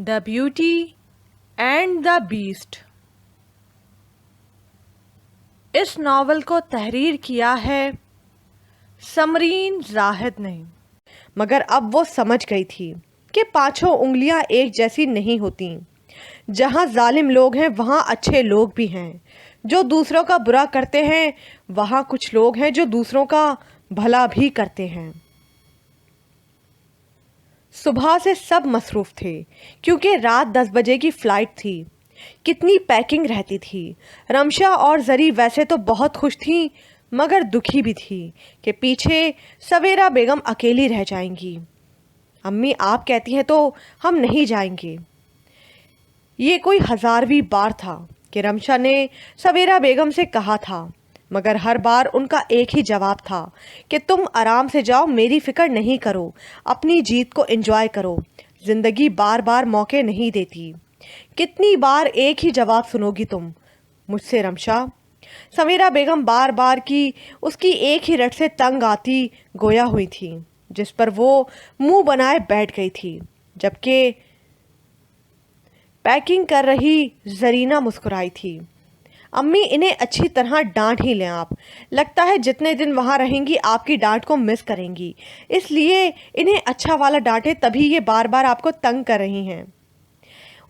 The Beauty and the Beast. इस novel को तहरीर किया है समरीन जाहिद ने। मगर अब वो समझ गई थी कि पांचों उंगलियां एक जैसी नहीं होती। जहां जालिम लोग हैं वहां अच्छे लोग भी हैं। जो दूसरों का बुरा करते हैं वहां कुछ लोग हैं जो दूसरों का भला भी करते हैं। सुबह से सब मसरूफ़ थे क्योंकि रात 10 बजे की फ़्लाइट थी। कितनी पैकिंग रहती थी। रमशा और ज़री वैसे तो बहुत खुश थीं मगर दुखी भी थी कि पीछे सवेरा बेगम अकेली रह जाएंगी। अम्मी आप कहती हैं तो हम नहीं जाएंगे। ये कोई 1000वीं बार था कि रमशा ने सवेरा बेगम से कहा था, मगर हर बार उनका एक ही जवाब था कि तुम आराम से जाओ, मेरी फ़िक्र नहीं करो, अपनी जीत को एंजॉय करो। ज़िंदगी बार बार मौके नहीं देती। कितनी बार एक ही जवाब सुनोगी तुम मुझसे रमशा? सवेरा बेगम बार बार की उसकी एक ही रट से तंग आती गोया हुई थी, जिस पर वो मुंह बनाए बैठ गई थी। जबकि पैकिंग कर रही जरीना मुस्कुराई थी। अम्मी इन्हें अच्छी तरह डांट ही लें आप। लगता है जितने दिन वहाँ रहेंगी आपकी डांट को मिस करेंगी, इसलिए इन्हें अच्छा वाला डांटे, तभी ये बार बार आपको तंग कर रही हैं।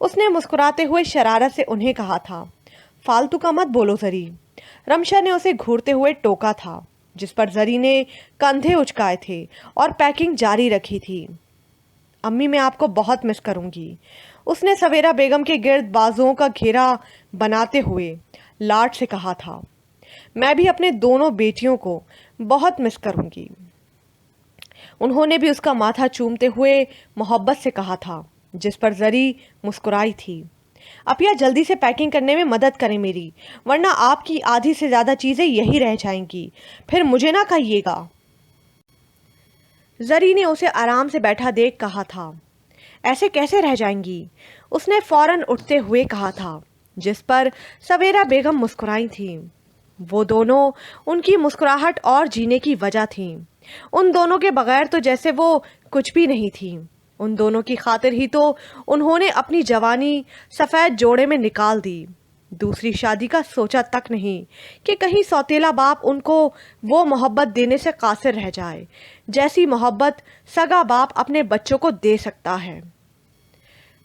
उसने मुस्कुराते हुए शरारत से उन्हें कहा था, फालतू का मत बोलो जरी। रमशा ने उसे घूरते हुए टोका था, जिस पर जरी ने कंधे उचकाए थे और पैकिंग जारी रखी थी। अम्मी मैं आपको बहुत मिस करूंगी, उसने सवेरा बेगम के गिर्द बाजुओं का घेरा बनाते हुए लाड से कहा था। मैं भी अपने दोनों बेटियों को बहुत मिस करूंगी। उन्होंने भी उसका माथा चूमते हुए मोहब्बत से कहा था, जिस पर जरी मुस्कुराई थी। अपिया जल्दी से पैकिंग करने में मदद करें मेरी, वरना आपकी आधी से ज़्यादा चीज़ें यही रह जाएंगी, फिर मुझे ना कहिएगा। जरी ने उसे आराम से बैठा देख कहा था, ऐसे कैसे रह जाएंगी? उसने फौरन उठते हुए कहा था, जिस पर सवेरा बेगम मुस्कुराई थी। वो दोनों उनकी मुस्कुराहट और जीने की वजह थी। उन दोनों के बगैर तो जैसे वो कुछ भी नहीं थी। उन दोनों की खातिर ही तो उन्होंने अपनी जवानी सफ़ेद जोड़े में निकाल दी। दूसरी शादी का सोचा तक नहीं कि कहीं सौतेला बाप उनको वो मोहब्बत देने से कासिर रह जाए, जैसी मोहब्बत सगा बाप अपने बच्चों को दे सकता है।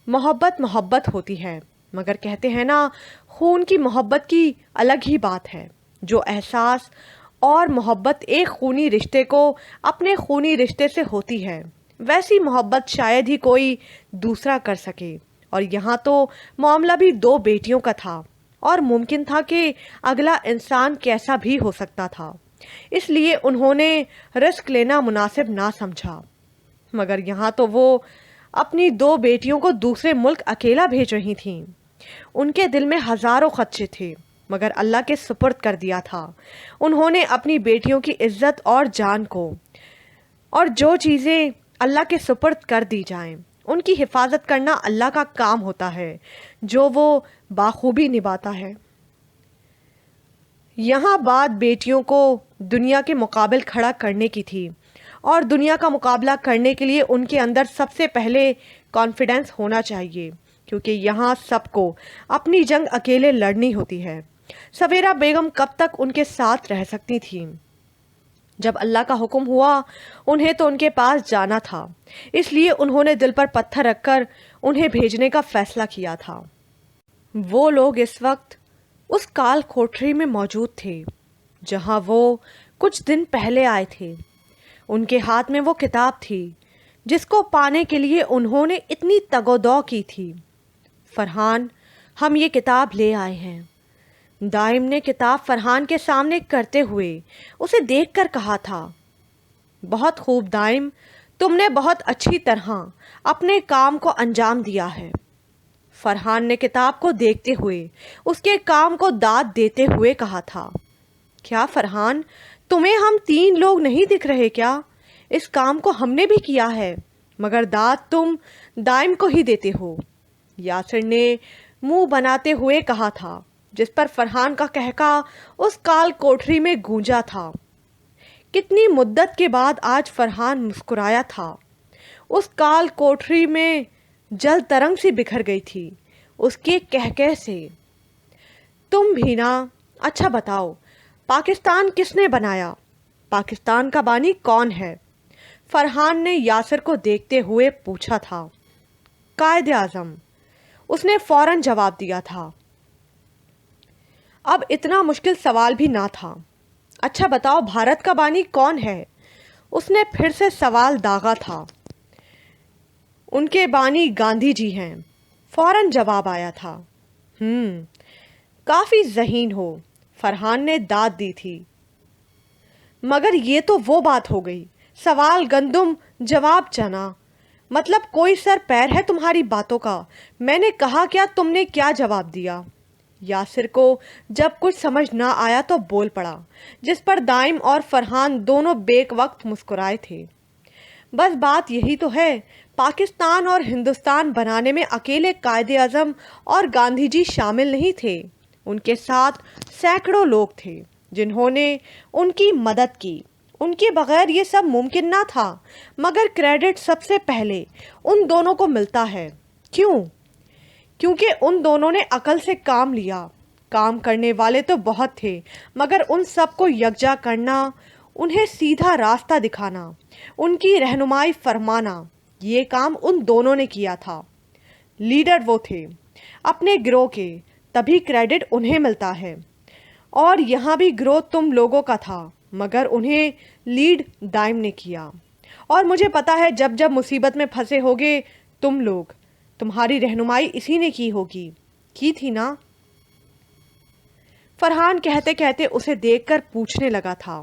मोहब्बत मोहब्बत होती है, मगर कहते हैं ना, खून की मोहब्बत की अलग ही बात है। जो एहसास और मोहब्बत एक खूनी रिश्ते को अपने खूनी रिश्ते से होती है, वैसी मोहब्बत शायद ही कोई दूसरा कर सके। और यहाँ तो मामला भी 2 बेटियों का था और मुमकिन था कि अगला इंसान कैसा भी हो सकता था, इसलिए उन्होंने रिस्क लेना मुनासिब ना समझा। मगर यहाँ तो वो अपनी 2 बेटियों को दूसरे मुल्क अकेला भेज रही थीं। उनके दिल में हज़ारों खदशे थे, मगर अल्लाह के सुपुर्द कर दिया था। उन्होंने अपनी बेटियों की इज्जत और जान को, और जो चीज़ें अल्लाह के सुपुर्द कर दी जाएं, उनकी हिफाजत करना अल्लाह का काम होता है, जो वो बाखूबी निभाता है। यहाँ बात बेटियों को दुनिया के मुकाबिल खड़ा करने की थी, और दुनिया का मुकाबला करने के लिए उनके अंदर सबसे पहले कॉन्फिडेंस होना चाहिए, क्योंकि यहाँ सबको अपनी जंग अकेले लड़नी होती है। सवेरा बेगम कब तक उनके साथ रह सकती थी? जब अल्लाह का हुक्म हुआ उन्हें तो उनके पास जाना था, इसलिए उन्होंने दिल पर पत्थर रखकर उन्हें भेजने का फैसला किया था। वो लोग इस वक्त उस काल कोठरी में मौजूद थे जहाँ वो कुछ दिन पहले आए थे। उनके हाथ में वो किताब थी जिसको पाने के लिए उन्होंने इतनी तगोदौ की थी। फरहान, हम ये किताब ले आए हैं। दाइम ने किताब फरहान के सामने करते हुए उसे देखकर कहा था, बहुत खूब दाइम, तुमने बहुत अच्छी तरह अपने काम को अंजाम दिया है। फरहान ने किताब को देखते हुए उसके काम को दाद देते हुए कहा था, क्या फरहान, तुम्हें हम 3 लोग नहीं दिख रहे क्या? इस काम को हमने भी किया है, मगर दाद तुम दाइम को ही देते हो। यासिर ने मुंह बनाते हुए कहा था, जिस पर फरहान का कहका उस काल कोठरी में गूंजा था। कितनी मुद्दत के बाद आज फरहान मुस्कुराया था। उस काल कोठरी में जल तरंग सी बिखर गई थी उसके कहकह से। तुम भी ना। अच्छा बताओ, पाकिस्तान किसने बनाया? पाकिस्तान का बानी कौन है? फरहान ने यासिर को देखते हुए पूछा था। कायदे आज़म, उसने फौरन जवाब दिया था। अब इतना मुश्किल सवाल भी ना था। अच्छा बताओ, भारत का बानी कौन है? उसने फिर से सवाल दागा था। उनके बानी गांधी जी हैं, फौरन जवाब आया था। काफ़ी ज़हीन हो, फरहान ने दाद दी थी। मगर ये तो वो बात हो गई, सवाल गंदुम जवाब चना। मतलब कोई सर पैर है तुम्हारी बातों का? मैंने कहा क्या, तुमने क्या जवाब दिया? यासिर को जब कुछ समझ ना आया तो बोल पड़ा, जिस पर दाइम और फरहान दोनों बेक वक्त मुस्कुराए थे। बस बात यही तो है, पाकिस्तान और हिंदुस्तान बनाने में अकेले कायदे आज़म और गांधी जी शामिल नहीं थे। उनके साथ सैकड़ों लोग थे जिन्होंने उनकी मदद की। उनके बगैर ये सब मुमकिन ना था। मगर क्रेडिट सबसे पहले उन दोनों को मिलता है। क्यों? क्योंकि उन दोनों ने अकल से काम लिया। काम करने वाले तो बहुत थे, मगर उन सबको यकजा करना, उन्हें सीधा रास्ता दिखाना, उनकी रहनुमाई फरमाना, ये काम उन दोनों ने किया था। लीडर वो थे अपने गिरोह के, तभी क्रेडिट उन्हें मिलता है। और यहाँ भी गिरोह तुम लोगों का था, मगर उन्हें लीड दाइम ने किया। और मुझे पता है, जब जब मुसीबत में फंसे होगे तुम लोग, तुम्हारी रहनुमाई इसी ने की होगी। की थी ना? फरहान कहते कहते उसे देखकर पूछने लगा था,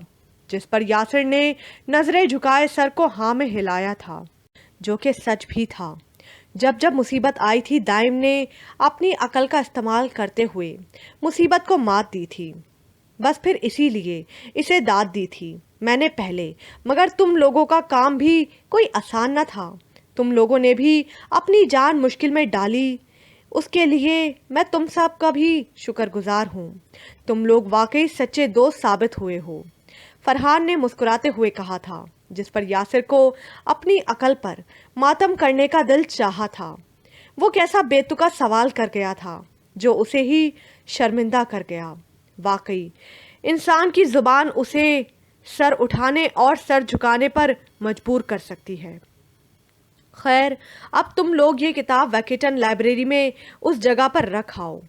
जिस पर यासिर ने नजरें झुकाए सर को हाँ में हिलाया था, जो कि सच भी था। जब जब मुसीबत आई थी, दाइम ने अपनी अकल का इस्तेमाल करते हुए मुसीबत को मात दी थी। बस फिर इसीलिए इसे दाद दी थी मैंने पहले। मगर तुम लोगों का काम भी कोई आसान न था। तुम लोगों ने भी अपनी जान मुश्किल में डाली। उसके लिए मैं तुम सब का भी शुक्रगुजार हूँ। तुम लोग वाकई सच्चे दोस्त साबित हुए हो, फरहान ने मुस्कुराते हुए कहा था, जिस पर यासिर को अपनी अकल पर मातम करने का दिल चाहा था। वो कैसा बेतुका सवाल कर गया था जो उसे ही शर्मिंदा कर गया। वाकई इंसान की जुबान उसे सर उठाने और सर झुकाने पर मजबूर कर सकती है। खैर, अब तुम लोग ये किताब वैकेटन लाइब्रेरी में उस जगह पर रख आओ।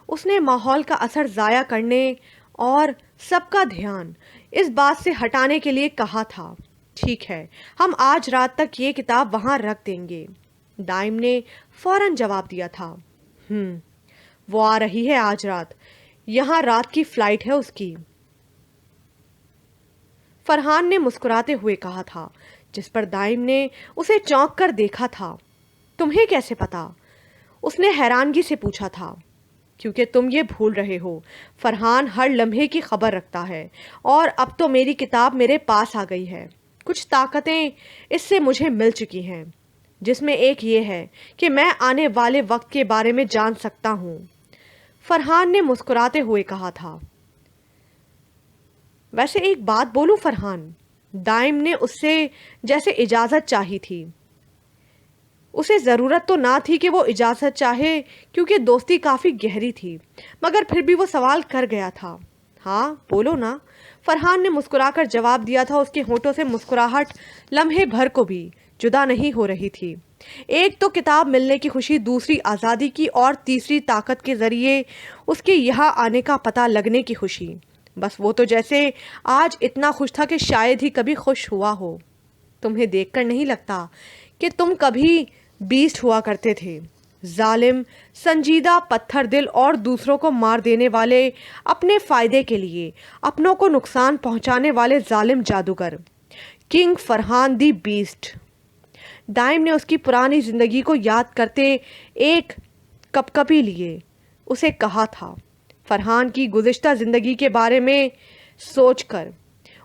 उसने माहौल का असर ज़ाया करने और सबका ध्यान इस बात से हटाने के लिए कहा था। ठीक है, हम आज रात तक ये किताब वहाँ रख देंगे, दाइम ने फौरन जवाब दिया था। वो आ रही है आज रात, यहाँ रात की फ्लाइट है उसकी, फरहान ने मुस्कुराते हुए कहा था, जिस पर दाइम ने उसे चौंक कर देखा था। तुम्हें कैसे पता? उसने हैरानगी से पूछा था। क्योंकि तुम ये भूल रहे हो, फरहान हर लम्हे की खबर रखता है, और अब तो मेरी किताब मेरे पास आ गई है। कुछ ताकतें इससे मुझे मिल चुकी हैं, जिसमें एक ये है कि मैं आने वाले वक्त के बारे में जान सकता हूँ, फरहान ने मुस्कुराते हुए कहा था। वैसे एक बात बोलूं फरहान, दाइम ने उससे जैसे इजाज़त चाही थी। उसे ज़रूरत तो ना थी कि वो इजाज़त चाहे, क्योंकि दोस्ती काफ़ी गहरी थी, मगर फिर भी वो सवाल कर गया था। हाँ बोलो ना, फरहान ने मुस्कुराकर जवाब दिया था। उसके होठों से मुस्कुराहट लम्हे भर को भी जुदा नहीं हो रही थी। एक तो किताब मिलने की खुशी, दूसरी आज़ादी की, और तीसरी ताकत के ज़रिए उसके यहाँ आने का पता लगने की खुशी। बस वो तो जैसे आज इतना खुश था कि शायद ही कभी खुश हुआ हो। तुम्हें देखकर नहीं लगता कि तुम कभी बीस्ट हुआ करते थे, जालिम, संजीदा, पत्थर दिल और दूसरों को मार देने वाले, अपने फ़ायदे के लिए अपनों को नुकसान पहुंचाने वाले जालिम जादूगर, किंग फरहान दी बीस्ट। दाइम ने उसकी पुरानी ज़िंदगी को याद करते एक कपकपी लिए उसे कहा था। फरहान की गुज़िश्ता ज़िंदगी के बारे में सोचकर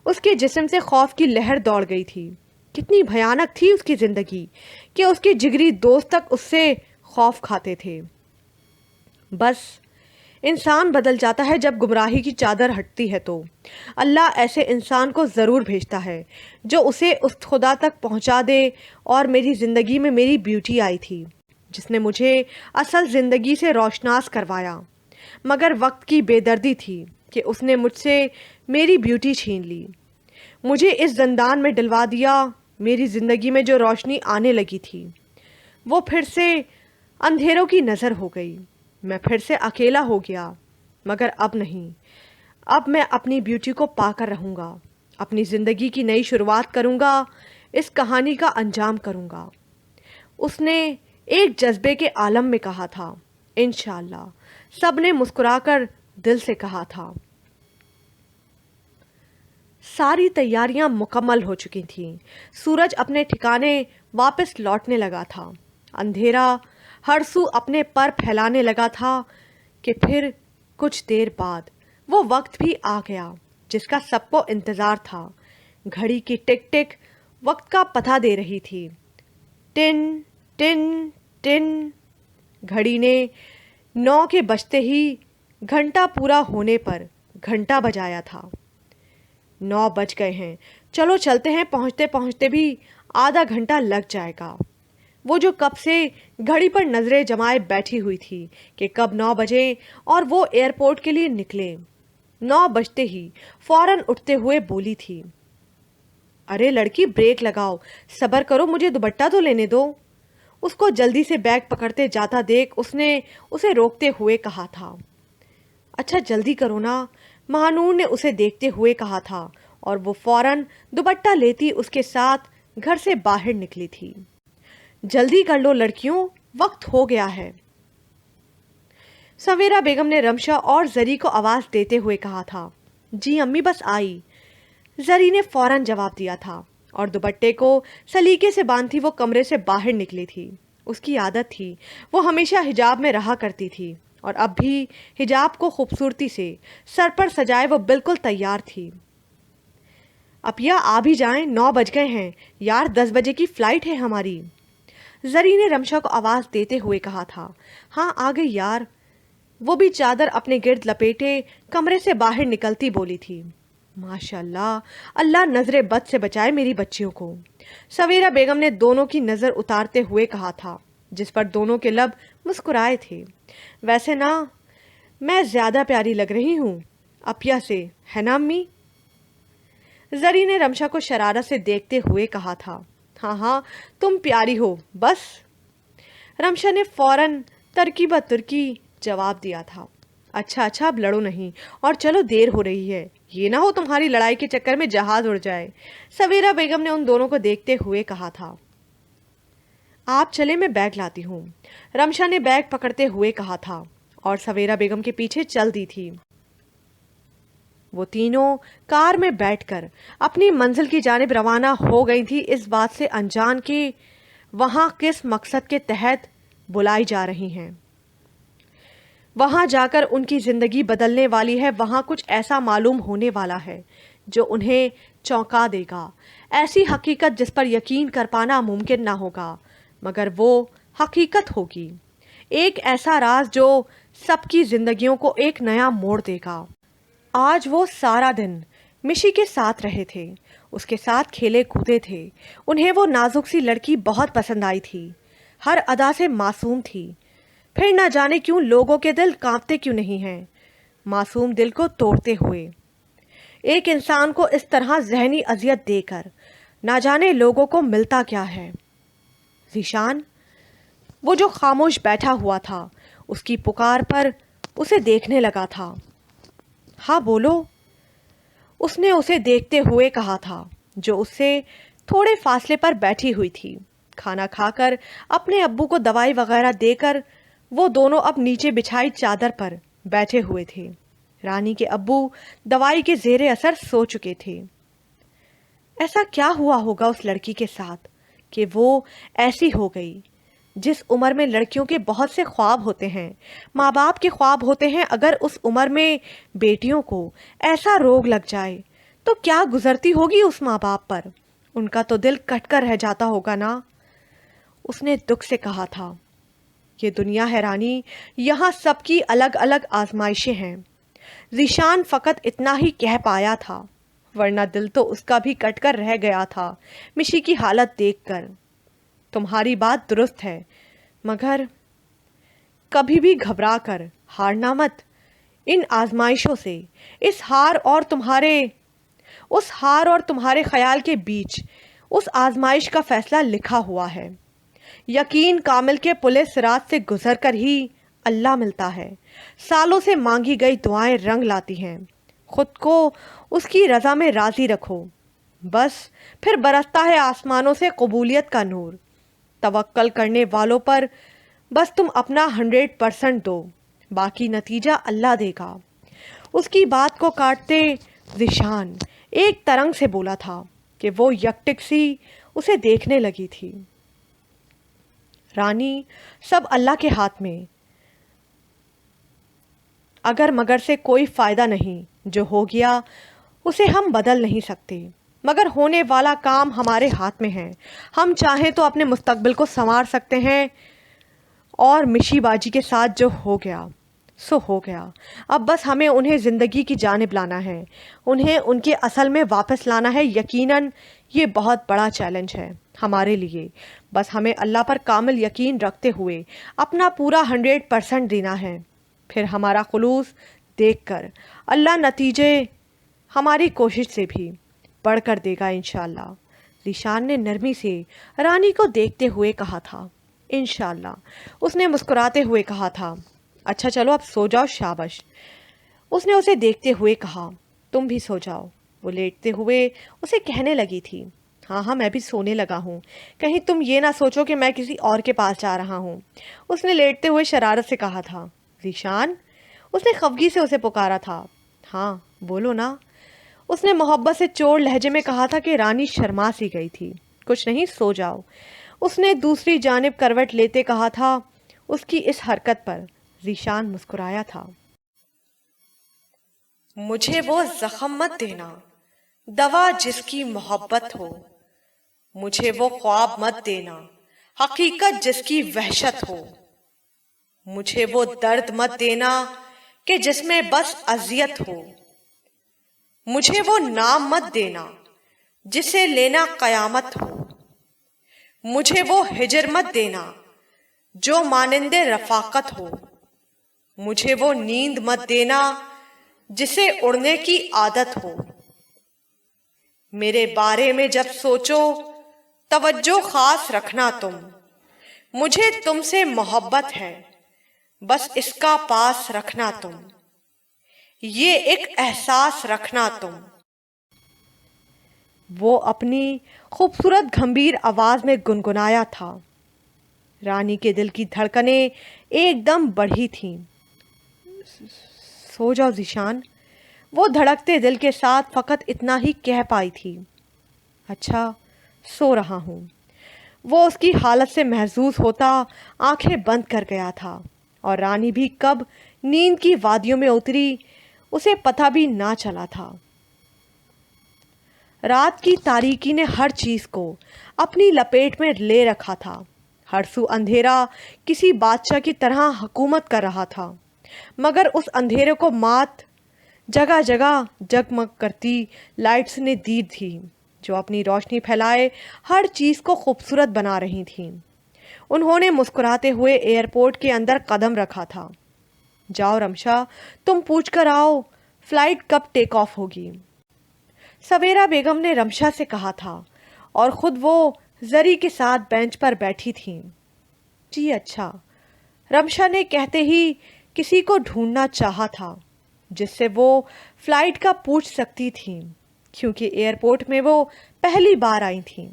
उसके जिस्म से खौफ की लहर दौड़ गई थी। कितनी भयानक थी उसकी ज़िंदगी कि उसके जिगरी दोस्त तक उससे खौफ खाते थे। बस इंसान बदल जाता है जब गुमराही की चादर हटती है, तो अल्लाह ऐसे इंसान को ज़रूर भेजता है जो उसे उस खुदा तक पहुंचा दे। और मेरी ज़िंदगी में मेरी ब्यूटी आई थी, جس نے مجھے اصل زندگی سے روشناس کروایا، مگر وقت کی بے دردی تھی کہ اس نے مجھ سے میری بیوٹی چھین لی، مجھے اس زندان میں ڈلوا دیا۔ میری زندگی میں جو روشنی آنے لگی تھی وہ پھر سے اندھیروں کی نظر ہو گئی، میں پھر سے اکیلا ہو گیا، مگر اب نہیں، اب میں اپنی بیوٹی کو پا کر رہوں گا، اپنی زندگی کی نئی شروعات کروں گا، اس کہانی کا انجام کروں گا۔ اس نے ایک جذبے کے عالم میں کہا تھا۔ انشاءاللہ سب نے مسکرا کر دل سے کہا تھا۔ ساری تیاریاں مکمل ہو چکی تھیں، سورج اپنے ٹھکانے واپس لوٹنے لگا تھا، اندھیرا ہر سو اپنے پر پھیلانے لگا تھا کہ پھر کچھ دیر بعد وہ وقت بھی آ گیا جس کا سب کو انتظار تھا۔ گھڑی کی ٹک ٹک وقت کا پتہ دے رہی تھی۔ ٹن ٹن ٹن، گھڑی نے 9 کے بجتے ہی گھنٹہ پورا ہونے پر گھنٹہ بجایا تھا۔ 9 بج گئے ہیں، چلو چلتے ہیں، پہنچتے پہنچتے بھی آدھا گھنٹہ لگ جائے گا۔ وہ جو کب سے گھڑی پر نظریں جمائے بیٹھی ہوئی تھی کہ کب 9 بجے اور وہ ایئرپورٹ کے لیے نکلے۔ 9 بجتے ہی فوراً اٹھتے ہوئے بولی تھی، ارے لڑکی بریک لگاؤ، صبر کرو، مجھے دوپٹہ تو لینے دو۔ اس کو جلدی سے بیگ پکڑتے جاتا دیکھ اس نے اسے روکتے ہوئے کہا تھا۔ اچھا جلدی کرو نا، مہانور نے اسے دیکھتے ہوئے کہا تھا، اور وہ فوراً دوپٹہ لیتی اس کے ساتھ گھر سے باہر نکلی تھی۔ جلدی کر لو لڑکیوں، وقت ہو گیا ہے۔ سویرا بیگم نے رمشا اور زری کو آواز دیتے ہوئے کہا تھا۔ جی امی بس آئی، زری نے فوراً جواب دیا تھا، اور دوپٹے کو سلیقے سے باندھی وہ کمرے سے باہر نکلی تھی۔ اس کی عادت تھی، وہ ہمیشہ حجاب میں رہا کرتی تھی، اور اب بھی حجاب کو خوبصورتی سے سر پر سجائے وہ بالکل تیار تھی۔ اپیا آ بھی جائیں، 9 بج گئے ہیں یار، 10 بجے کی فلائٹ ہے ہماری۔ زری نے رمشا کو آواز دیتے ہوئے کہا تھا۔ ہاں آ گئی یار، وہ بھی چادر اپنے گرد لپیٹے کمرے سے باہر نکلتی بولی تھی۔ ماشاءاللہ، اللہ نظر بد سے بچائے میری بچیوں کو، سویرا بیگم نے دونوں کی نظر اتارتے ہوئے کہا تھا، جس پر دونوں کے لب مسکرائے تھے۔ ویسے نا میں زیادہ پیاری لگ رہی ہوں اپیا سے، ہے نا امی؟ زری نے رمشا کو شرارت سے دیکھتے ہوئے کہا تھا۔ ہاں ہاں تم پیاری ہو بس، رمشا نے فوراً ترکیبہ ترکی جواب دیا تھا۔ اچھا اچھا اب لڑو نہیں، اور چلو دیر ہو رہی ہے، یہ نہ ہو تمہاری لڑائی کے چکر میں جہاز اڑ جائے، سویرا بیگم نے ان دونوں کو دیکھتے ہوئے کہا تھا۔ آپ چلے میں بیگ لاتی ہوں، رمشا نے بیگ پکڑتے ہوئے کہا تھا، اور سویرا بیگم کے پیچھے چل دی تھی۔ وہ تینوں کار میں بیٹھ کر اپنی منزل کی جانب روانہ ہو گئی تھی، اس بات سے انجان کہ وہاں کس مقصد کے تحت بلائی جا رہی ہیں۔ وہاں جا کر ان کی زندگی بدلنے والی ہے، وہاں کچھ ایسا معلوم ہونے والا ہے جو انہیں چونکا دے گا، ایسی حقیقت جس پر یقین کر پانا ممکن نہ ہوگا، مگر وہ حقیقت ہوگی، ایک ایسا راز جو سب کی زندگیوں کو ایک نیا موڑ دے گا۔ آج وہ سارا دن مشی کے ساتھ رہے تھے، اس کے ساتھ کھیلے کودے تھے، انہیں وہ نازک سی لڑکی بہت پسند آئی تھی، ہر ادا سے معصوم تھی، پھر نہ جانے کیوں لوگوں کے دل کانپتے کیوں نہیں ہیں معصوم دل کو توڑتے ہوئے، ایک انسان کو اس طرح ذہنی اذیت دے کر نہ جانے لوگوں کو ملتا کیا ہے۔ ذیشان، وہ جو خاموش بیٹھا ہوا تھا، اس کی پکار پر اسے دیکھنے لگا تھا۔ ہاں بولو، اس نے اسے دیکھتے ہوئے کہا تھا، جو اس سے تھوڑے فاصلے پر بیٹھی ہوئی تھی۔ کھانا کھا کر اپنے ابو کو دوائی وغیرہ دے کر وہ دونوں اب نیچے بچھائی چادر پر بیٹھے ہوئے تھے۔ رانی کے ابو دوائی کے زیر اثر سو چکے تھے۔ ایسا کیا ہوا ہوگا اس لڑکی کے ساتھ کہ وہ ایسی ہو گئی؟ جس عمر میں لڑکیوں کے بہت سے خواب ہوتے ہیں، ماں باپ کے خواب ہوتے ہیں، اگر اس عمر میں بیٹیوں کو ایسا روگ لگ جائے تو کیا گزرتی ہوگی اس ماں باپ پر، ان کا تو دل کٹ کر رہ جاتا ہوگا نا۔ اس نے دکھ سے کہا تھا، یہ دنیا ہے رانی، یہاں سب کی الگ الگ آزمائشیں ہیں۔ ذیشان فقط اتنا ہی کہہ پایا تھا، ورنہ دل تو اس کا بھی کٹ کر رہ گیا تھا مشی کی حالت دیکھ کر۔ تمہاری بات درست ہے، मगर कभी भी घबरा कर हारना मत। इन आजमाइशों से उस हार और तुम्हारे ख्याल के बीच उस आजमाइश का फैसला लिखा हुआ है। यकीन कामिल के पुलिस रात से गुजर कर ही अल्लाह मिलता है। सालों से मांगी गई दुआएं रंग लाती हैं। खुद को उसकी रज़ा में राज़ी रखो, बस फिर बरसता है आसमानों से कबूलियत का नूर। तवक्कल करने वालों पर बस तुम अपना 100% दो, बाकी नतीजा अल्लाह देगा। उसकी बात को काटते ज़ीशान एक तरंग से बोला था कि वो यकटिक सी उसे देखने लगी थी। रानी, सब अल्लाह के हाथ में, अगर मगर से कोई फ़ायदा नहीं। जो हो गया उसे हम बदल नहीं सकते, मगर होने वाला काम हमारे हाथ में है। हम चाहें तो अपने मुस्तकबिल को संवार सकते हैं, और मिशीबाजी के साथ जो हो गया सो हो गया। अब बस हमें उन्हें ज़िंदगी की जानिब लाना है, उन्हें उनके असल में वापस लाना है। यकीनन ये बहुत बड़ा चैलेंज है हमारे लिए। बस हमें अल्लाह पर कामिल यकीन रखते हुए अपना पूरा 100% देना है। फिर हमारा खुलूस देखकर अल्लाह नतीजे हमारी कोशिश से भी बढ़कर देगा इंशाअल्लाह। ज़ीशान ने नरमी से रानी को देखते हुए कहा था। इंशाअल्लाह, उसने मुस्कुराते हुए कहा था। अच्छा चलो अब सो जाओ, शाबाश। उसने उसे देखते हुए कहा, तुम भी सो जाओ। वो लेटते हुए उसे कहने लगी थी, हाँ हाँ मैं भी सोने लगा हूँ, कहीं तुम ये ना सोचो कि मैं किसी और के पास जा रहा हूँ। उसने लेटते हुए शरारत से कहा था। ज़ीशान, उसने खफगी से उसे पुकारा था। हाँ बोलो ना। उसने मोहब्बत से चोर लहजे में कहा था कि रानी शर्मा सी गई थी। कुछ नहीं, सो जाओ। उसने दूसरी जानिब करवट लेते कहा था। उसकी इस हरकत पर ज़ीशान मुस्कुराया था। मुझे वो जख्म मत देना, दवा जिसकी मोहब्बत हो। मुझे वो ख्वाब मत देना, हकीकत जिसकी वहशत हो। मुझे वो दर्द मत देना कि जिसमें बस अजियत हो। मुझे वो नाम मत देना जिसे लेना कयामत हो। मुझे वो हिजर मत देना जो मानिंदे रफाकत हो। मुझे वो नींद मत देना जिसे उड़ने की आदत हो। मेरे बारे में जब सोचो तवज्जो खास रखना तुम। मुझे तुमसे मोहब्बत है, बस इसका पास रखना तुम। ये एक एहसास रखना तुम। वो अपनी खूबसूरत गंभीर आवाज में गुनगुनाया था। रानी के दिल की धड़कनें एकदम बढ़ी थीं। सो जाओ ज़ीशान, वो धड़कते दिल के साथ फ़कत इतना ही कह पाई थी। अच्छा सो रहा हूँ। वो उसकी हालत से महसूस होता आंखें बंद कर गया था, और रानी भी कब नींद की वादियों में उतरी उसे पता भी ना चला था। रात की तारीकी ने हर चीज़ को अपनी लपेट में ले रखा था। हर सू अंधेरा किसी बादशाह की तरह हुकूमत कर रहा था, मगर उस अंधेरे को मात जगह जगह जगमग करती लाइट्स ने दी थी, जो अपनी रोशनी फैलाए हर चीज़ को खूबसूरत बना रही थीं। उन्होंने मुस्कुराते हुए एयरपोर्ट के अंदर कदम रखा था। जाओ रमशा, तुम पूछ कर आओ फ्लाइट कब टेक ऑफ होगी। सवेरा बेगम ने रमशा से कहा था, और ख़ुद वो जरी के साथ बेंच पर बैठी थीं। जी अच्छा, रमशा ने कहते ही किसी को ढूंढना चाहा था जिससे वो फ्लाइट का पूछ सकती थीं, क्योंकि एयरपोर्ट में वो पहली बार आई थीं।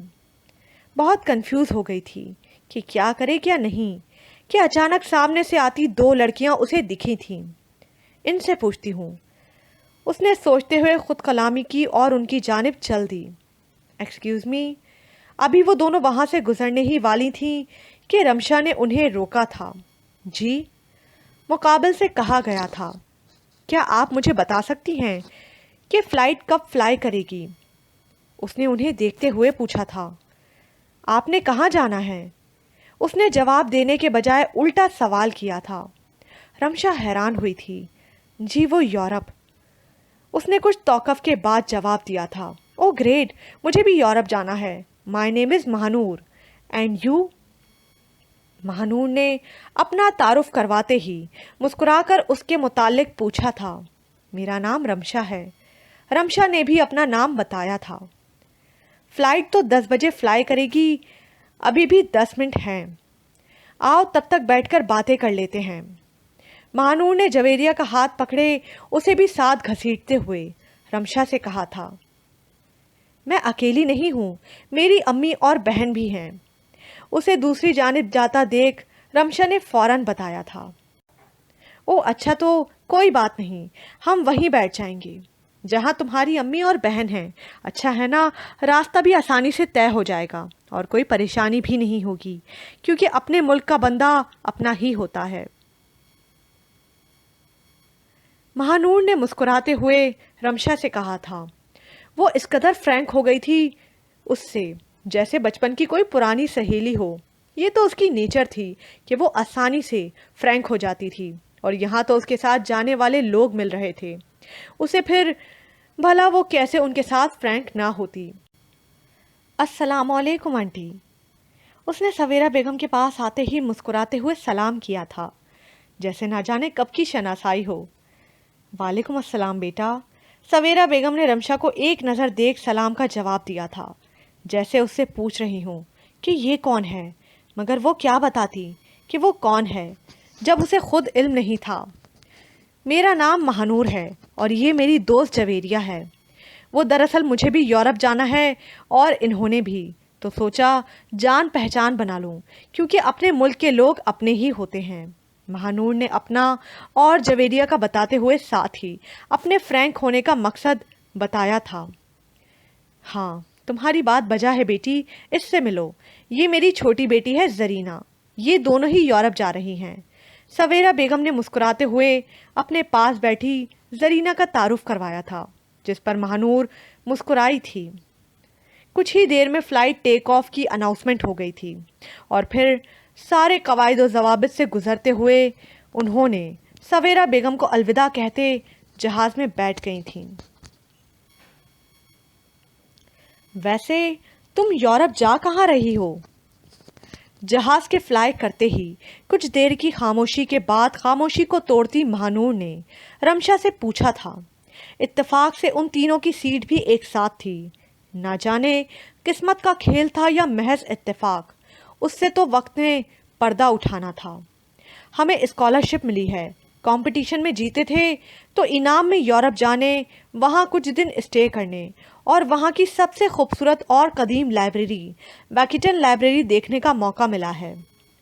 बहुत कंफ्यूज हो गई थी कि क्या करे क्या नहीं, कि अचानक सामने से आती दो लड़कियां उसे दिखी थीं। इनसे पूछती हूँ, उसने सोचते हुए खुद कलामी की और उनकी जानिब चल दी। Excuse me. अभी वो दोनों वहाँ से गुजरने ही वाली थीं कि रमशा ने उन्हें रोका था। जी, मुकाबिल से कहा गया था, क्या आप मुझे बता सकती हैं कि फ़्लाइट कब फ्लाई करेगी? उसने उन्हें देखते हुए पूछा था। आपने कहाँ जाना है? उसने जवाब देने के बजाय उल्टा सवाल किया था। रमशा हैरान हुई थी। जी वो यूरोप। उसने कुछ तौक़ुफ़ के बाद जवाब दिया था। ओह ग्रेट, मुझे भी यूरोप जाना है। My name is Mahnoor. And you? Mahnoor ने अपना तारुफ करवाते ही मुस्कुराकर उसके मुतालिक पूछा था। मेरा नाम रमशा है। रमशा ने भी अपना नाम बताया था। फ्लाइट तो 10 बजे फ्लाई करेगी, अभी भी 10 मिनट हैं। आओ तब तक बैठकर बातें कर लेते हैं। महानूर ने जवेरिया का हाथ पकड़े उसे भी साथ घसीटते हुए रमशा से कहा था, मैं अकेली नहीं हूँ, मेरी अम्मी और बहन भी हैं। उसे दूसरी जानिब जाता देख रमशा ने फौरन बताया था, ओ अच्छा, तो कोई बात नहीं, हम वहीं बैठ जाएंगे जहाँ तुम्हारी अम्मी और बहन हैं। अच्छा है ना, रास्ता भी आसानी से तय हो जाएगा और कोई परेशानी भी नहीं होगी, क्योंकि अपने मुल्क का बंदा अपना ही होता है। महानूर ने मुस्कुराते हुए रमशा से कहा था। वो इस कदर फ्रैंक हो गई थी उससे, जैसे बचपन की कोई पुरानी सहेली हो। ये तो उसकी नेचर थी कि वो आसानी से फ्रैंक हो जाती थी, और यहाँ तो उसके साथ जाने वाले लोग मिल रहे थे। उसे फिर भला वो कैसे उनके साथ फ्रैंक ना होती। अस्सलाम वालेकुम आंटी। उसने सवेरा बेगम के पास आते ही मुस्कुराते हुए सलाम किया था, जैसे ना जाने कब की शनासाई हो। वालेकुम अस्सलाम बेटा। सवेरा बेगम ने रमशा को एक नज़र देख सलाम का जवाब दिया था, जैसे उससे पूछ रही हूँ कि ये कौन है, मगर वो क्या बताती कि वो कौन है जब उसे खुद इल्म नहीं था। मेरा नाम महानूर है और ये मेरी दोस्त जवेरिया है। वो दरअसल मुझे भी यूरोप जाना है और इन्होंने भी, तो सोचा जान पहचान बना लूं, क्योंकि अपने मुल्क के लोग अपने ही होते हैं। महानूर ने अपना और जवेरिया का बताते हुए साथ ही अपने फ्रैंक होने का मकसद बताया था। हाँ, तुम्हारी बात बजा है बेटी, इससे मिलो। ये मेरी छोटी बेटी है जरीना, ये दोनों ही यूरोप जा रही हैं। सवेरा बेगम ने मुस्कुराते हुए अपने पास बैठी जरीना का तारुफ करवाया था, जिस पर महानूर मुस्कुराई थी। कुछ ही देर में फ़्लाइट टेक ऑफ की अनाउंसमेंट हो गई थी, और फिर सारे कवायद व ज़वाबित से गुजरते हुए उन्होंने सवेरा बेगम को अलविदा कहते जहाज़ में बैठ गई थीं। वैसे तुम यूरोप जा कहाँ रही हो? जहाज़ के फ्लाई करते ही कुछ देर की खामोशी के बाद खामोशी को तोड़ती महानूर ने रमशा से पूछा था। इत्तेफाक से उन तीनों की सीट भी एक साथ थी। ना जाने किस्मत का खेल था या महज इत्तेफाक, उससे तो वक्त ने पर्दा उठाना था। हमें स्कॉलरशिप मिली है, कंपटीशन में जीते थे तो इनाम में यूरोप जाने, वहाँ कुछ दिन स्टे करने और वहाँ की सबसे खूबसूरत और कदीम लाइब्रेरी वैकिटन लाइब्रेरी देखने का मौका मिला है।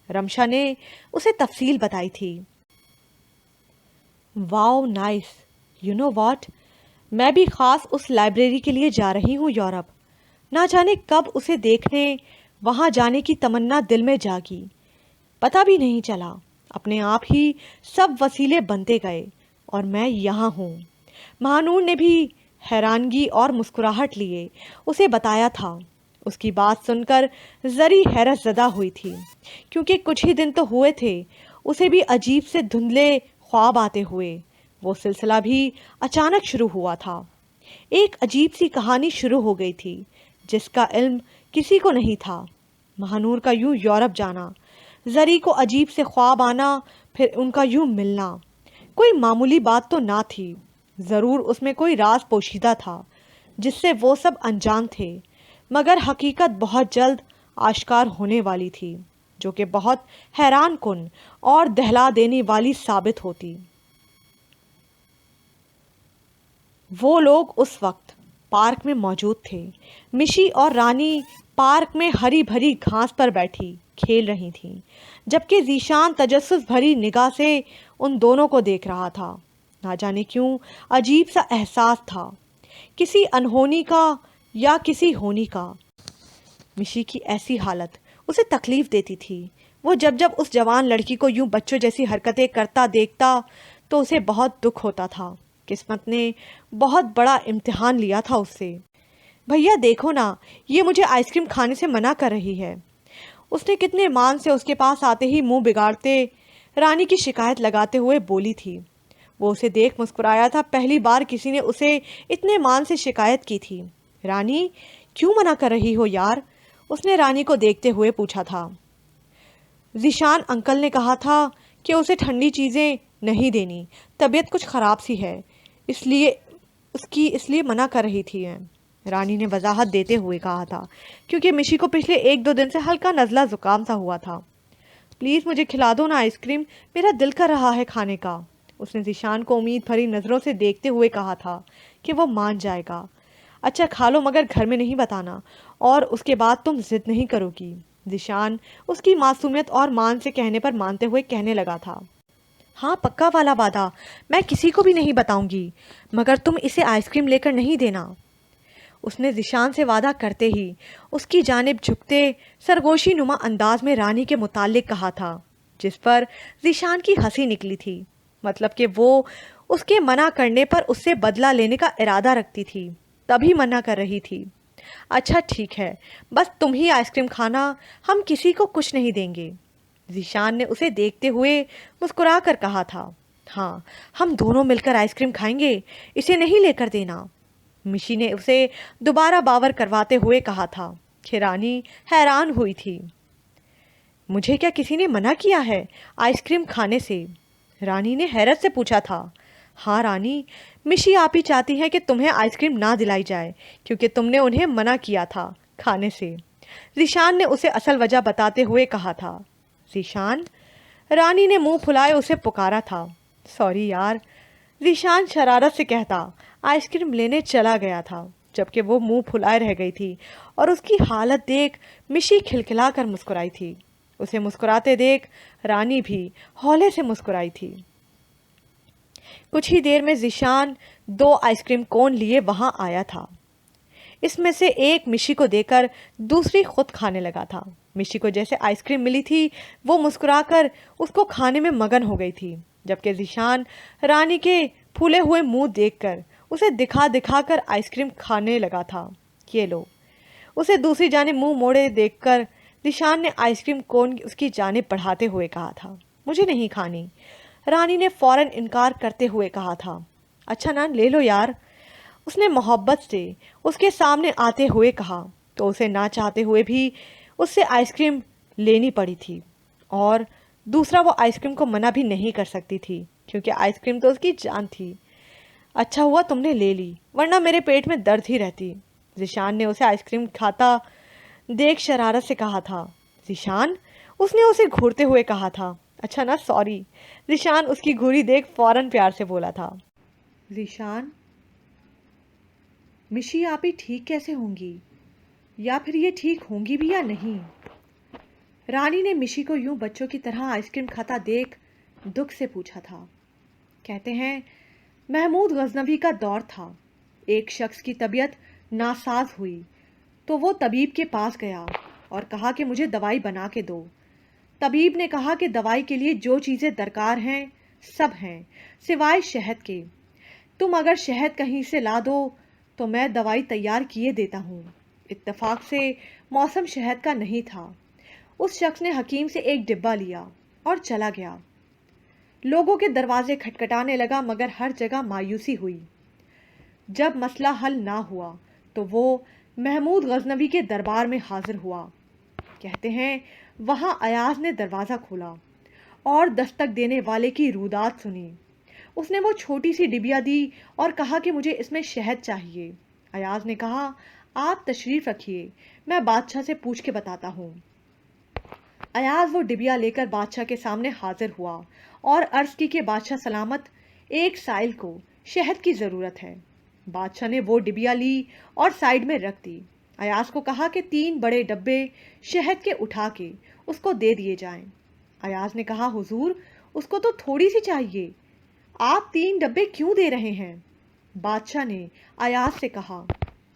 रमशा ने उसे तफसील बताई थी। Wow nice, you know what, मैं भी ख़ास उस लाइब्रेरी के लिए जा रही हूँ यूरोप। ना जाने कब उसे देखने वहाँ जाने की तमन्ना दिल में जागी, पता भी नहीं चला। अपने आप ही सब वसीले बनते गए और मैं यहाँ हूँ। महानूर ने भी हैरानगी और मुस्कुराहट लिए उसे बताया था। उसकी बात सुनकर जरी हैरत ज़दा हुई थी, क्योंकि कुछ ही दिन तो हुए थे उसे भी अजीब से धुंधले ख्वाब आते हुए। वो सिलसिला भी अचानक शुरू हुआ था। एक अजीब सी कहानी शुरू हो गई थी जिसका इल्म किसी को नहीं था। महानूर का यूं यूरोप जाना, जरी को अजीब से ख्वाब आना, फिर उनका यूं मिलना, कोई मामूली बात तो ना थी। ज़रूर उसमें कोई राज पोशीदा था जिससे वो सब अनजान थे, मगर हकीकत बहुत जल्द आश्कार होने वाली थी, जो कि बहुत हैरान कुन और दहला देने वाली साबित होती। वो लोग उस वक्त पार्क में मौजूद थे। मिशी और रानी पार्क में हरी भरी घास पर बैठी खेल रही थीं, जबकि जीशान तजस्सुस भरी निगाह से उन दोनों को देख रहा था। ना जाने क्यों अजीब सा एहसास था, किसी अनहोनी का या किसी होनी का। मिशी की ऐसी हालत उसे तकलीफ देती थी। वो जब जब उस जवान लड़की को यूं बच्चों जैसी हरकतें करता देखता तो उसे बहुत दुख होता था। किस्मत ने बहुत बड़ा इम्तिहान लिया था उससे। भैया देखो ना, ये मुझे आइसक्रीम खाने से मना कर रही है। उसने कितने मान से उसके पास आते ही मुंह बिगाड़ते रानी की शिकायत लगाते हुए बोली थी। वो उसे देख मुस्कुराया था। पहली बार किसी ने उसे इतने मान से शिकायत की थी। रानी, क्यों मना कर रही हो यार? उसने रानी को देखते हुए पूछा था। ذیشان انکل نے کہا تھا کہ اسے ٹھنڈی چیزیں نہیں دینی، طبیعت کچھ خراب سی ہے، اس لیے منع کر رہی تھی ہیں، رانی نے وضاحت دیتے ہوئے کہا تھا، کیونکہ مشی کو پچھلے 1-2 دن سے ہلکا نزلہ زکام سا ہوا تھا۔ پلیز مجھے کھلا دو نا آئس کریم، میرا دل کر رہا ہے کھانے کا۔ اس نے ذیشان کو امید بھری نظروں سے دیکھتے ہوئے کہا تھا کہ وہ مان جائے گا۔ اچھا کھا لو، مگر گھر میں نہیں بتانا، اور اس کے بعد تم ضد نہیں کرو گی۔ ذیشان اس کی معصومیت اور مان سے کہنے پر مانتے ہوئے کہنے لگا تھا، ہاں پکا والا وعدہ، میں کسی کو بھی نہیں بتاؤں گی، مگر تم اسے آئس کریم لے کر نہیں دینا۔ اس نے ذیشان سے وعدہ کرتے ہی اس کی جانب جھکتے سرگوشی نما انداز میں رانی کے متعلق کہا تھا، جس پر ذیشان کی ہنسی نکلی تھی، مطلب کہ وہ اس کے منع کرنے پر اس سے بدلہ لینے کا ارادہ رکھتی تھی، تبھی منع کر رہی تھی۔ اچھا ٹھیک ہے، بس تم ہی آئس کریم کھانا، ہم کسی کو کچھ نہیں دیں گے۔ ذیشان نے اسے دیکھتے ہوئے مسکرا کر کہا تھا، ہاں ہم دونوں مل کر آئس کریم کھائیں گے، اسے نہیں لے کر دینا۔ مشی نے اسے دوبارہ باور کرواتے ہوئے کہا تھا کہ رانی حیران ہوئی تھی۔ مجھے کیا کسی نے منع کیا ہے آئس کریم کھانے سے؟ رانی نے حیرت سے پوچھا تھا۔ ہاں رانی، مشی آپ ہی چاہتی ہیں کہ تمہیں آئس کریم نہ دلائی جائے، کیونکہ تم نے انہیں منع کیا تھا کھانے سے۔ ذیشان نے اسے اصل وجہ بتاتے ہوئے کہا تھا۔ ذیشان؟ رانی نے منہ پھلائے اسے پکارا تھا۔ سوری یار، ذیشان شرارت سے کہتا آئس کریم لینے چلا گیا تھا، جبکہ وہ منہ پھلائے رہ گئی تھی، اور اس کی حالت دیکھ مشی کھلکھلا کر مسکرائی تھی۔ اسے مسکراتے دیکھ رانی بھی ہولے سے مسکرائی تھی۔ کچھ ہی دیر میں ذیشان 2 آئس کریم کون لیے وہاں آیا تھا۔ اس میں سے ایک مشی کو دے کر دوسری خود کھانے لگا تھا۔ مشی کو جیسے آئس کریم ملی تھی، وہ مسکرا کر اس کو کھانے میں مگن ہو گئی تھی، جبکہ ذیشان رانی کے پھولے ہوئے منہ دیکھ کر اسے دکھا دکھا کر آئس کریم کھانے لگا تھا۔ یہ لو۔ اسے دوسری جانب منہ موڑے دیکھ کر ذیشان نے آئس کریم کون اس کی جانب بڑھاتے ہوئے کہا تھا، مجھے نہیں کھانی۔ رانی نے فوراً انکار کرتے ہوئے کہا تھا، اچھا نا لے لو یار۔ اس نے محبت سے اس کے سامنے آتے ہوئے کہا تو اسے نہ چاہتے ہوئے بھی اس سے آئس کریم لینی پڑی تھی، اور دوسرا وہ آئس کریم کو منع بھی نہیں کر سکتی تھی، کیونکہ آئس کریم تو اس کی جان تھی۔ اچھا ہوا تم نے لے لی، ورنہ میرے پیٹ میں درد ہی رہتی۔ ذیشان نے اسے آئس کریم کھاتا دیکھ شرارت سے کہا تھا۔ ذیشان؟ اس نے اسے گھورتے ہوئے کہا تھا۔ اچھا نا سوری۔ ذیشان اس کی گھوری دیکھ فوراً پیار سے بولا تھا۔ ذیشان، مشی آپ ہی ٹھیک کیسے ہوں گی، یا پھر یہ ٹھیک ہوں گی بھی یا نہیں؟ رانی نے مشی کو یوں بچوں کی طرح آئس کریم کھاتا دیکھ دکھ سے پوچھا تھا۔ کہتے ہیں محمود غزنوی کا دور تھا، ایک شخص کی طبیعت ناساز ہوئی تو وہ طبیب کے پاس گیا اور کہا کہ مجھے دوائی بنا کے دو۔ طبیب نے کہا کہ دوائی کے لیے جو چیزیں درکار ہیں سب ہیں سوائے شہد کے، تم اگر شہد کہیں سے لا دو تو میں دوائی تیار کیے دیتا ہوں۔ اتفاق سے موسم شہد کا نہیں تھا۔ اس شخص نے حکیم سے ایک ڈبہ لیا اور چلا گیا۔ لوگوں کے دروازے کھٹکھٹانے لگا، مگر ہر جگہ مایوسی ہوئی۔ جب مسئلہ حل نہ ہوا تو وہ محمود غزنوی کے دربار میں حاضر ہوا۔ کہتے ہیں وہاں ایاز نے دروازہ کھولا اور دستک دینے والے کی رودات سنی۔ اس نے وہ چھوٹی سی ڈبیا دی اور کہا کہ مجھے اس میں شہد چاہیے۔ ایاز نے کہا آپ تشریف رکھیے، میں بادشاہ سے پوچھ کے بتاتا ہوں۔ ایاز وہ ڈبیا لے کر بادشاہ کے سامنے حاضر ہوا اور عرض کی کہ بادشاہ سلامت، ایک سائل کو شہد کی ضرورت ہے۔ بادشاہ نے وہ ڈبیا لی اور سائیڈ میں رکھ دی۔ ایاز کو کہا کہ 3 بڑے ڈبے شہد کے اٹھا کے اس کو دے دیے جائیں۔ ایاز نے کہا حضور، اس کو تو تھوڑی سی چاہیے، آپ 3 ڈبے کیوں دے رہے ہیں؟ بادشاہ نے ایاز سے کہا،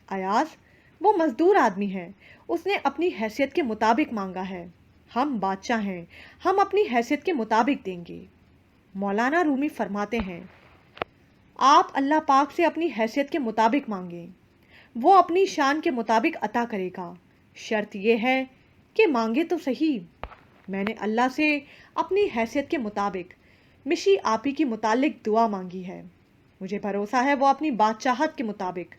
ایاز وہ مزدور آدمی ہے، اس نے اپنی حیثیت کے مطابق مانگا ہے، ہم بادشاہ ہیں، ہم اپنی حیثیت کے مطابق دیں گے۔ مولانا رومی فرماتے ہیں آپ اللہ پاک سے اپنی حیثیت کے مطابق مانگیں، وہ اپنی شان کے مطابق عطا کرے گا، شرط یہ ہے کہ مانگے تو صحیح۔ میں نے اللہ سے اپنی حیثیت کے مطابق مشی آپی کی متعلق دعا مانگی ہے، مجھے بھروسہ ہے وہ اپنی بادشاہت کے مطابق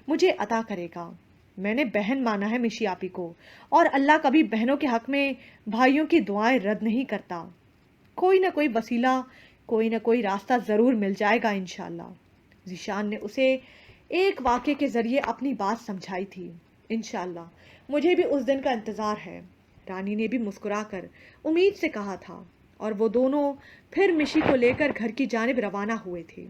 مجھے عطا کرے گا۔ میں نے بہن مانا ہے مشی آپی کو، اور اللہ کبھی بہنوں کے حق میں بھائیوں کی دعائیں رد نہیں کرتا۔ کوئی نہ کوئی وسیلہ، کوئی نہ کوئی راستہ ضرور مل جائے گا انشاءاللہ۔ ذیشان نے اسے ایک واقعے کے ذریعے اپنی بات سمجھائی تھی۔ انشاءاللہ مجھے بھی اس دن کا انتظار ہے، رانی نے بھی مسکرا کر امید سے کہا تھا، اور وہ دونوں پھر مشی کو لے کر گھر کی جانب روانہ ہوئے تھے۔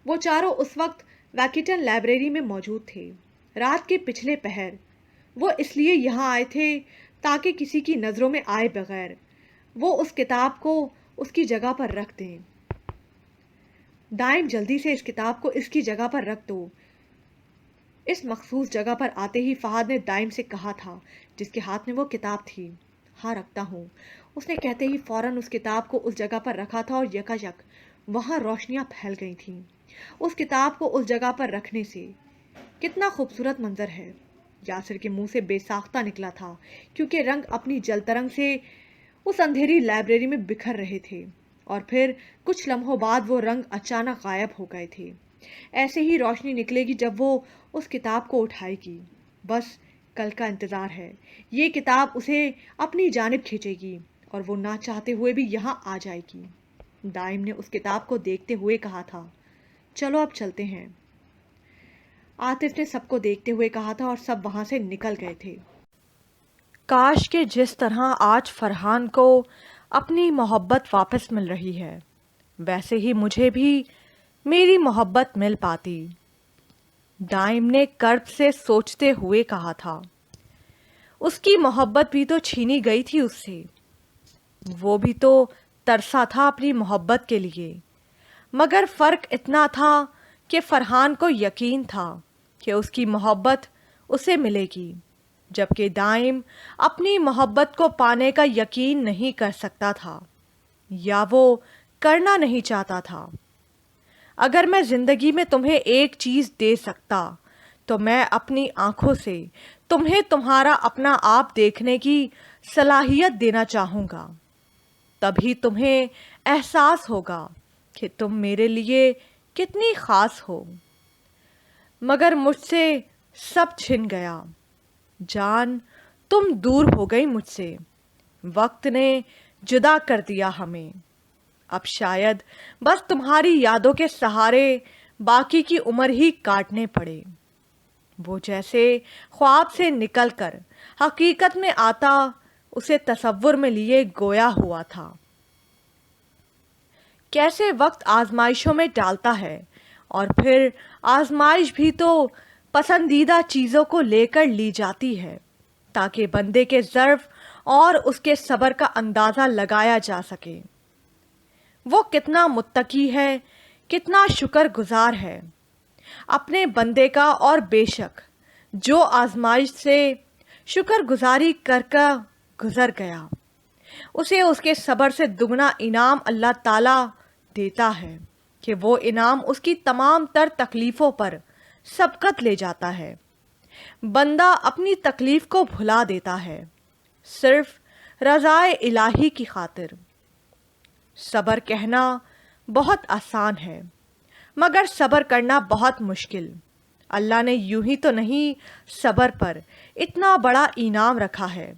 وہ چاروں اس وقت ویکیٹن لائبریری میں موجود تھے۔ رات کے پچھلے پہر وہ اس لیے یہاں آئے تھے تاکہ کسی کی نظروں میں آئے بغیر وہ اس کتاب کو اس کی جگہ پر رکھ دیں۔ دائم جلدی سے اس کتاب کو اس کی جگہ پر رکھ دو۔ اس مخصوص جگہ پر آتے ہی فہد نے دائم سے کہا تھا، جس کے ہاتھ میں وہ کتاب تھی۔ ہاں رکھتا ہوں، اس نے کہتے ہی فوراً اس کتاب کو اس جگہ پر رکھا تھا، اور یکایک وہاں روشنیاں پھیل گئی تھیں۔ اس کتاب کو اس جگہ پر رکھنے سے کتنا خوبصورت منظر ہے! یاسر کے منہ سے بے ساختہ نکلا تھا، کیونکہ رنگ اپنی جل ترنگ سے اس اندھیری لائبریری میں بکھر رہے تھے، اور پھر کچھ لمحوں بعد وہ رنگ اچانک غائب ہو گئے تھے۔ ایسے ہی روشنی نکلے گی جب وہ اس کتاب کو اٹھائے گی۔ بس کل کا انتظار ہے، یہ کتاب اسے اپنی جانب کھینچے گی، اور وہ نہ چاہتے ہوئے بھی یہاں آ جائے گی۔ دائم نے اس کتاب کو دیکھتے ہوئے کہا تھا، چلو اب چلتے ہیں۔ عاطف نے سب کو دیکھتے ہوئے کہا تھا، اور سب وہاں سے نکل گئے تھے۔ کاش کہ جس طرح آج فرحان کو اپنی محبت واپس مل رہی ہے، ویسے ہی مجھے بھی میری محبت مل پاتی، دائم نے کرب سے سوچتے ہوئے کہا تھا۔ اس کی محبت بھی تو چھینی گئی تھی اس سے، وہ بھی تو ترسا تھا اپنی محبت کے لیے، مگر فرق اتنا تھا کہ فرحان کو یقین تھا کہ اس کی محبت اسے ملے گی، جبکہ دائم اپنی محبت کو پانے کا یقین نہیں کر سکتا تھا، یا وہ کرنا نہیں چاہتا تھا۔ اگر میں زندگی میں تمہیں ایک چیز دے سکتا تو میں اپنی آنکھوں سے تمہیں تمہارا اپنا آپ دیکھنے کی صلاحیت دینا چاہوں گا، تبھی تمہیں احساس ہوگا کہ تم میرے لیے کتنی خاص ہو۔ مگر مجھ سے سب چھن گیا، جان تم دور ہو گئی مجھ سے، وقت نے جدا کر دیا ہمیں، اب شاید بس تمہاری یادوں کے سہارے باقی کی عمر ہی کاٹنے پڑے۔ وہ جیسے خواب سے نکل کر حقیقت میں آتا، اسے تصور میں لیے گویا ہوا تھا۔ کیسے وقت آزمائشوں میں ڈالتا ہے، اور پھر آزمائش بھی تو پسندیدہ چیزوں کو لے کر لی جاتی ہے تاکہ بندے کے ظرف اور اس کے صبر کا اندازہ لگایا جا سکے۔ وہ کتنا متقی ہے، کتنا شکر گزار ہے اپنے بندے کا، اور بے شک جو آزمائش سے شکر گزاری کر کر گزر گیا، اسے اس کے صبر سے دگنا انعام اللہ تعالیٰ دیتا ہے، کہ وہ انعام اس کی تمام تر تکلیفوں پر سبقت لے جاتا ہے۔ بندہ اپنی تکلیف کو بھلا دیتا ہے، صرف رضائے الہی کی خاطر۔ صبر کہنا بہت آسان ہے، مگر صبر کرنا بہت مشکل۔ اللہ نے یوں ہی تو نہیں صبر پر اتنا بڑا انعام رکھا ہے۔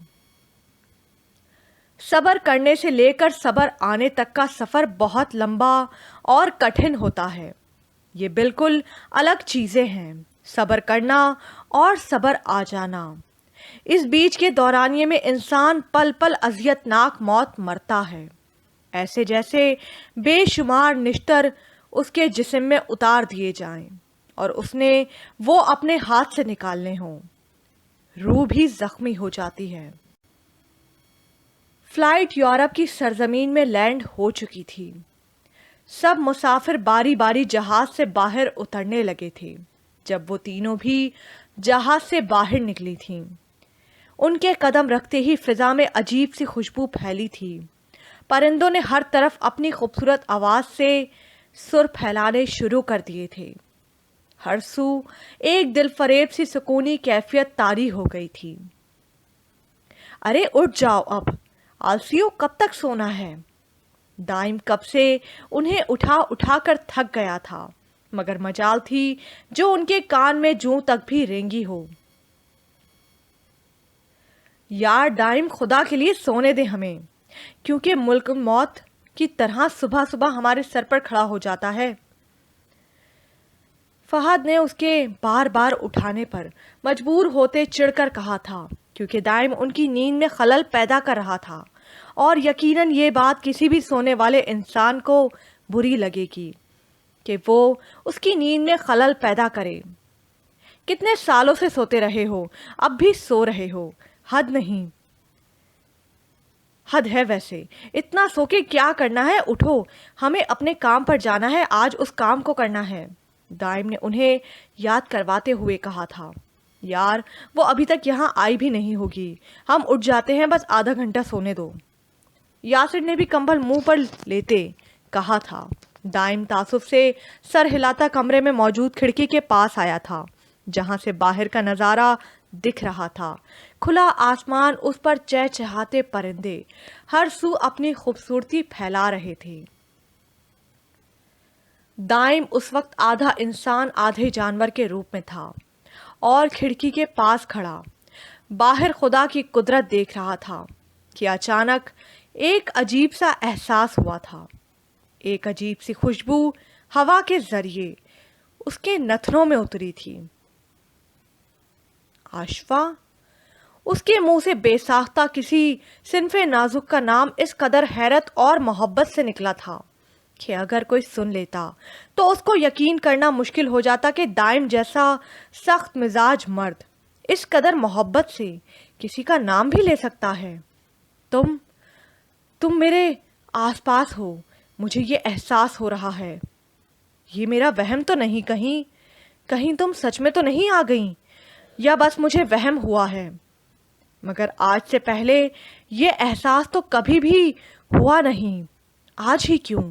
صبر کرنے سے لے کر صبر آنے تک کا سفر بہت لمبا اور کٹھن ہوتا ہے۔ یہ بالکل الگ چیزیں ہیں، صبر کرنا اور صبر آ جانا۔ اس بیچ کے دورانیے میں انسان پل پل اذیت ناک موت مرتا ہے، ایسے جیسے بے شمار نشتر اس کے جسم میں اتار دیے جائیں اور اس نے وہ اپنے ہاتھ سے نکالنے ہوں۔ روح بھی زخمی ہو جاتی ہے۔ فلائٹ یورپ کی سرزمین میں لینڈ ہو چکی تھی۔ سب مسافر باری باری جہاز سے باہر اترنے لگے تھے۔ جب وہ تینوں بھی جہاز سے باہر نکلی تھیں، ان کے قدم رکھتے ہی فضا میں عجیب سی خوشبو پھیلی تھی۔ پرندوں نے ہر طرف اپنی خوبصورت آواز سے سر پھیلانے شروع کر دیے تھے۔ ہر سو ایک دل فریب سی سکونی کیفیت طاری ہو گئی تھی۔ ارے اٹھ جاؤ اب، آلسیوں کب تک سونا ہے؟ دائم کب سے انہیں اٹھا اٹھا کر تھک گیا تھا، مگر مجال تھی جو ان کے کان میں جوں تک بھی رینگی ہو۔ یار دائم، خدا کے لیے سونے دے ہمیں، کیونکہ ملک موت کی طرح صبح صبح ہمارے سر پر کھڑا ہو جاتا ہے۔ فہد نے اس کے بار بار اٹھانے پر مجبور ہوتے چڑھ کر کہا تھا، کیونکہ دائم ان کی نیند میں خلل پیدا کر رہا تھا، اور یقیناً یہ بات کسی بھی سونے والے انسان کو بری لگے گی کہ وہ اس کی نیند میں خلل پیدا کرے۔ کتنے سالوں سے سوتے رہے ہو، اب بھی سو رہے ہو، حد نہیں؟ حد ہے ویسے، اتنا سو کے کیا کرنا ہے؟ اٹھو، ہمیں اپنے کام پر جانا ہے، آج اس کام کو کرنا ہے، دائم نے انہیں یاد کرواتے ہوئے کہا تھا۔ یار وہ ابھی تک یہاں آئی بھی نہیں ہوگی، ہم اٹھ جاتے ہیں، بس آدھا گھنٹہ سونے دو، یاسر نے بھی کمبل منہ پر لیتے کہا تھا۔ دائم تعصب سے سر ہلاتا کمرے میں موجود کھڑکی کے پاس آیا تھا، جہاں سے باہر کا نظارہ دکھ رہا تھا۔ کھلا آسمان، اس پر چہچہاتے پرندے ہر سو اپنی خوبصورتی پھیلا رہے تھے۔ دائم اس وقت آدھا انسان آدھے جانور کے روپ میں تھا اور کھڑکی کے پاس کھڑا باہر خدا کی قدرت دیکھ رہا تھا کہ اچانک ایک عجیب سا احساس ہوا تھا۔ ایک عجیب سی خوشبو ہوا کے ذریعے اس کے نتنوں میں اتری تھی۔ آشفا؟ اس کے منہ سے بے ساختہ کسی صنف نازک کا نام اس قدر حیرت اور محبت سے نکلا تھا کہ اگر کوئی سن لیتا تو اس کو یقین کرنا مشکل ہو جاتا کہ دائم جیسا سخت مزاج مرد اس قدر محبت سے کسی کا نام بھی لے سکتا ہے۔ تم میرے آس پاس ہو، مجھے یہ احساس ہو رہا ہے۔ یہ میرا وہم تو نہیں؟ کہیں تم سچ میں تو نہیں آ گئیں، یا بس مجھے وہم ہوا ہے؟ مگر آج سے پہلے یہ احساس تو کبھی بھی ہوا نہیں، آج ہی کیوں؟